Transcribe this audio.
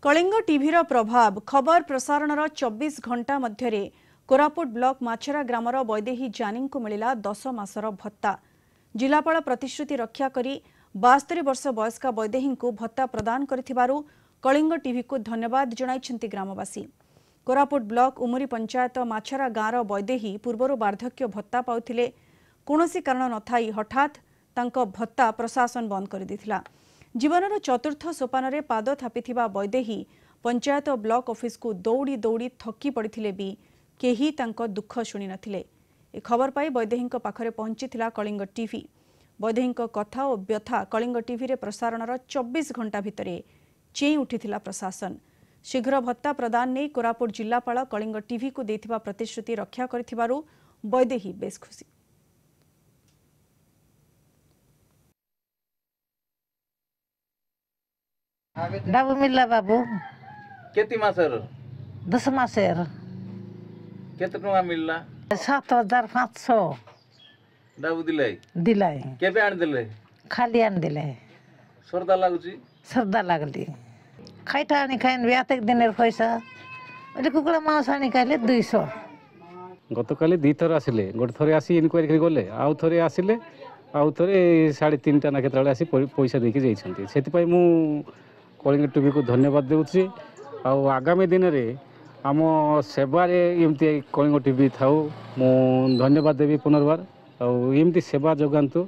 कलिंग टीवीर प्रभाव खबर प्रसारणर 24 घंटा मध्य कोरापुट ब्लॉक माछरा ग्रामर वैदेही जानी को मिला 10 मासर भत्ता। जिलापाल प्रतिश्रुति रक्षा करी 72 वर्ष वयस्का वैदेही को भत्ता प्रदान करिथिबारु कलिंग टीवी को धन्यवाद जणाइछन्ति ग्रामवासी। कोरापुट ब्लॉक उमुरी पंचायत माछरा गाँवर वैदेही पूर्वर वार्धक्य भत्ता पाउथिले। कोनोसी कारण नथाई हठात तांको भत्ता प्रशासन बंद कर दिथिला। जीवनर चतुर्थ सोपान रे पाद थापिथिबा वैदेही पंचायत ब्लॉक ऑफिस को दौड़ी दौड़ी थकी पड़िथिले भी केही तांको दुख शुणी नथिले। ए खबर पाई वैदेही पाखरे पहुंचीथिला कलिंग टीवी। वैदेही कथा और व्यथा कलिंग टीवी रे प्रसारणर 24 घंटा भितरे चेई उठिथिला प्रशासन। शीघ्र भत्ता प्रदान नहीं कोरापुट जिलापाल कलिंग टीवी को देथिबा प्रतिश्रुति रक्षा करिथिबारु वैदेही बेस खुशी। डाबू मिलला बाबू केती मासर 10 मासेर केते टका मिलला 7500 डाबू दिले दिलाय केबे आन दिले खाली आन दिले सरदा लागुची सरदा लागली खाइटा आनी खाइन ब्यातेक दिनेर पैसा अरे कुकुड़ा मांस आनी खाइले 200 गतकाली दी थर आसिले गोटे थरे आसी इनक्वारी करी गले आउ थरे आसिले आउ थरे 3:30 ना केतले आसी पैसा देके जाइछन्ती। सेति पई मु कलिंग टीवी को धन्यवाद देउछि। आउ आगामी दिन रे आम सेवा रे एमती कलिंग टीवी थाउ मु धन्यवाद देबी पुनर्बार। आउ एमती सेवा जोगांतु।